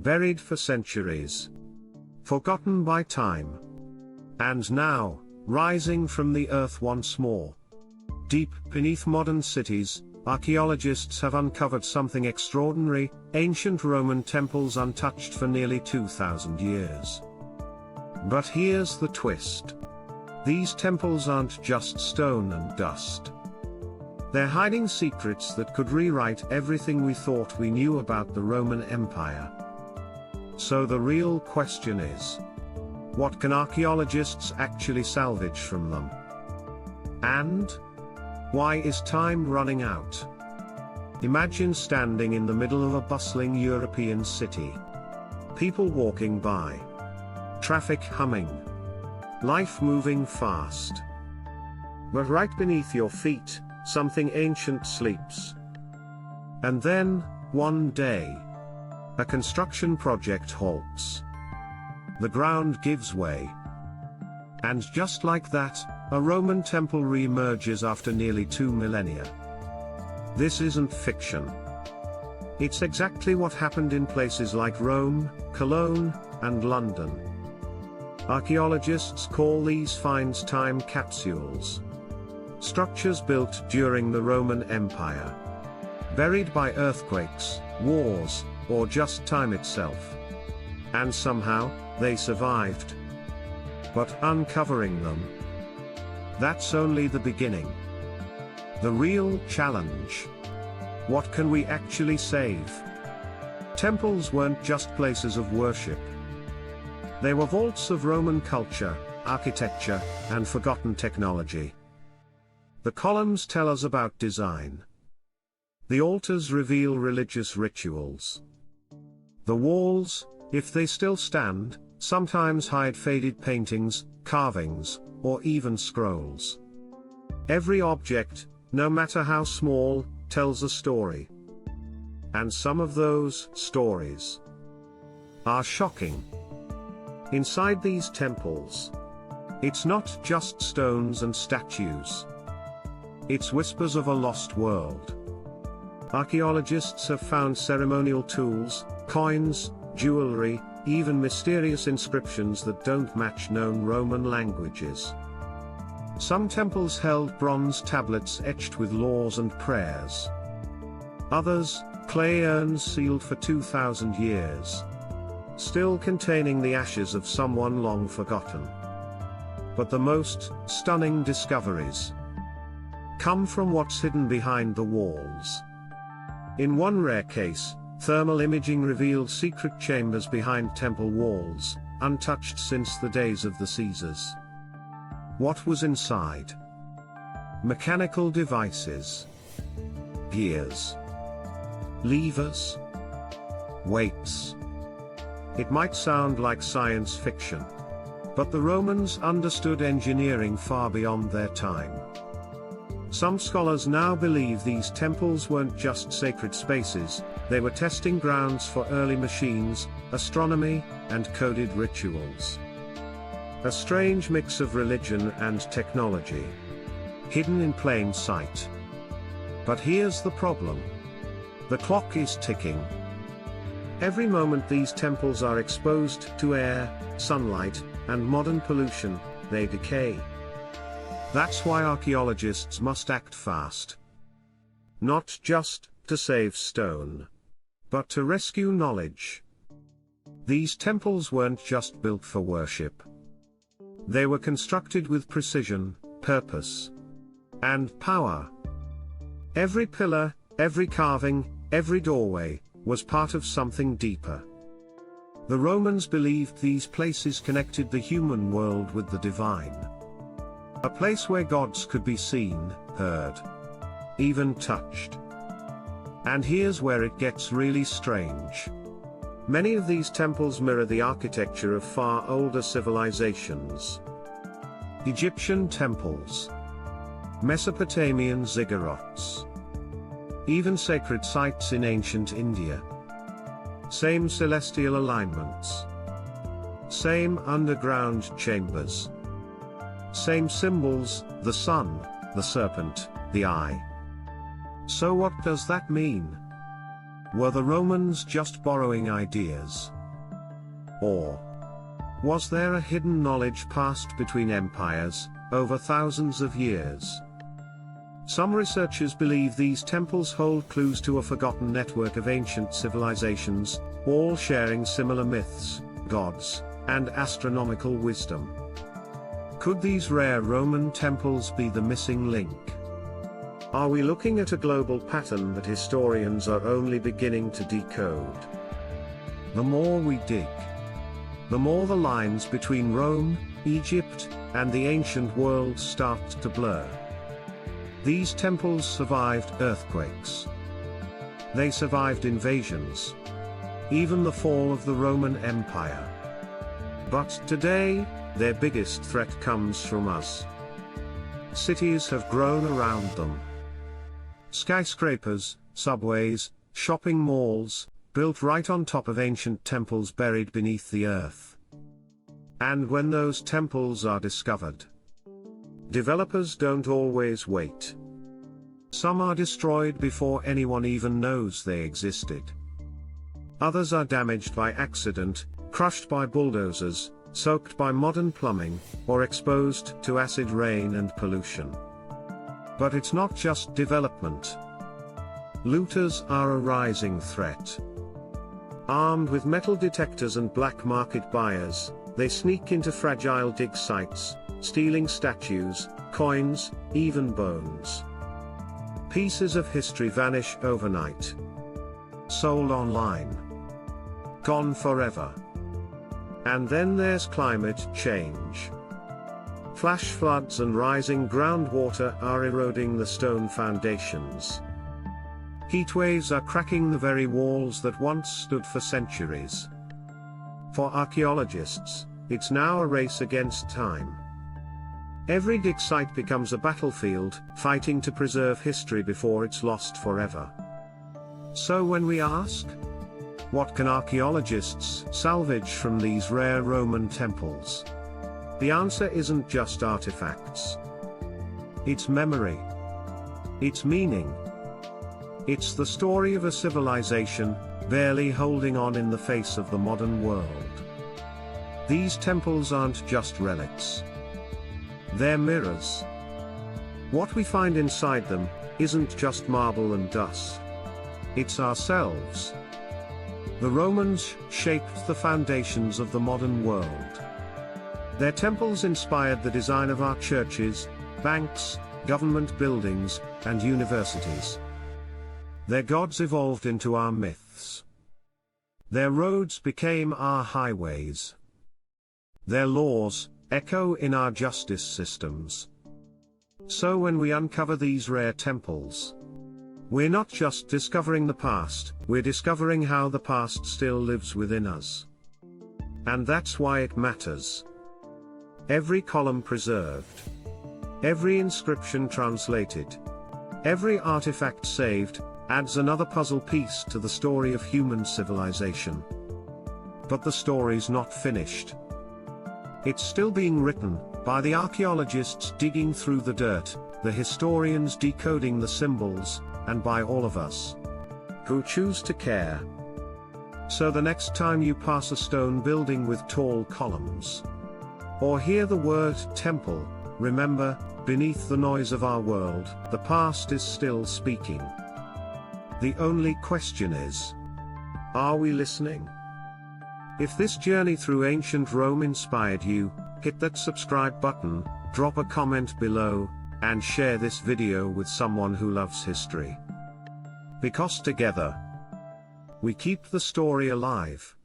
buried for centuries, forgotten by time, and now, rising from the earth once more. Deep beneath modern cities, archaeologists have uncovered something extraordinary: ancient Roman temples untouched for nearly 2,000 years. But here's the twist. These temples aren't just stone and dust. They're hiding secrets that could rewrite everything we thought we knew about the Roman Empire. So the real question is, what can archaeologists actually salvage from them? And why is time running out? Imagine standing in the middle of a bustling European city. People walking by. Traffic humming. Life moving fast. But right beneath your feet, something ancient sleeps. And then, one day, a construction project halts. The ground gives way. And just like that, a Roman temple re-emerges after nearly 2 millennia. This isn't fiction. It's exactly what happened in places like Rome, Cologne, and London. Archaeologists call these finds time capsules. Structures built during the Roman Empire. Buried by earthquakes, wars, or just time itself. And somehow, they survived. But uncovering them, that's only the beginning. The real challenge. What can we actually save? Temples weren't just places of worship. They were vaults of Roman culture, architecture, and forgotten technology. The columns tell us about design. The altars reveal religious rituals. The walls, if they still stand, sometimes hide faded paintings, carvings, or even scrolls. Every object, no matter how small, tells a story. And some of those stories are shocking. Inside these temples, it's not just stones and statues. It's whispers of a lost world. Archaeologists have found ceremonial tools, coins, jewelry, even mysterious inscriptions that don't match known Roman languages. Some temples held bronze tablets etched with laws and prayers. Others, clay urns sealed for 2,000 years. Still containing the ashes of someone long forgotten. But the most stunning discoveries come from what's hidden behind the walls. In one rare case, thermal imaging revealed secret chambers behind temple walls, untouched since the days of the Caesars. What was inside? Mechanical devices. Gears. Levers. Weights. It might sound like science fiction. But the Romans understood engineering far beyond their time. Some scholars now believe these temples weren't just sacred spaces, they were testing grounds for early machines, astronomy, and coded rituals. A strange mix of religion and technology. Hidden in plain sight. But here's the problem. The clock is ticking. Every moment these temples are exposed to air, sunlight, and modern pollution, they decay. That's why archaeologists must act fast. Not just to save stone, but to rescue knowledge. These temples weren't just built for worship. They were constructed with precision, purpose, and power. Every pillar, every carving, every doorway, was part of something deeper. The Romans believed these places connected the human world with the divine. A place where gods could be seen, heard, even touched. And here's where it gets really strange. Many of these temples mirror the architecture of far older civilizations. Egyptian temples, Mesopotamian ziggurats, even sacred sites in ancient India. Same celestial alignments. Same underground chambers. Same symbols, the sun, the serpent, the eye. So what does that mean? Were the Romans just borrowing ideas? Or was there a hidden knowledge passed between empires, over thousands of years? Some researchers believe these temples hold clues to a forgotten network of ancient civilizations, all sharing similar myths, gods, and astronomical wisdom. Could these rare Roman temples be the missing link? Are we looking at a global pattern that historians are only beginning to decode? The more we dig, the more the lines between Rome, Egypt, and the ancient world start to blur. These temples survived earthquakes. They survived invasions. Even the fall of the Roman Empire. But today, their biggest threat comes from us. Cities have grown around them. Skyscrapers, subways, shopping malls, built right on top of ancient temples buried beneath the earth. And when those temples are discovered, developers don't always wait. Some are destroyed before anyone even knows they existed. Others are damaged by accident, crushed by bulldozers, soaked by modern plumbing, or exposed to acid rain and pollution. But it's not just development. Looters are a rising threat. Armed with metal detectors and black market buyers, they sneak into fragile dig sites, stealing statues, coins, even bones. Pieces of history vanish overnight. Sold online. Gone forever. And then there's climate change. Flash floods and rising groundwater are eroding the stone foundations. Heat waves are cracking the very walls that once stood for centuries. For archaeologists, it's now a race against time. Every dig site becomes a battlefield, fighting to preserve history before it's lost forever. So when we ask, what can archaeologists salvage from these rare Roman temples? The answer isn't just artifacts. It's memory. It's meaning. It's the story of a civilization, barely holding on in the face of the modern world. These temples aren't just relics. They're mirrors. What we find inside them isn't just marble and dust. It's ourselves. The Romans shaped the foundations of the modern world. Their temples inspired the design of our churches, banks, government buildings, and universities. Their gods evolved into our myths. Their roads became our highways. Their laws echo in our justice systems. So when we uncover these rare temples, we're not just discovering the past, we're discovering how the past still lives within us. And that's why it matters. Every column preserved. Every inscription translated. Every artifact saved, adds another puzzle piece to the story of human civilization. But the story's not finished. It's still being written, by the archaeologists digging through the dirt, the historians decoding the symbols, and by all of us who choose to care. So the next time you pass a stone building with tall columns, or hear the word temple, remember, beneath the noise of our world, the past is still speaking. The only question is, are we listening? If this journey through ancient Rome inspired you, hit that subscribe button, drop a comment below, and share this video with someone who loves history. Because together, we keep the story alive.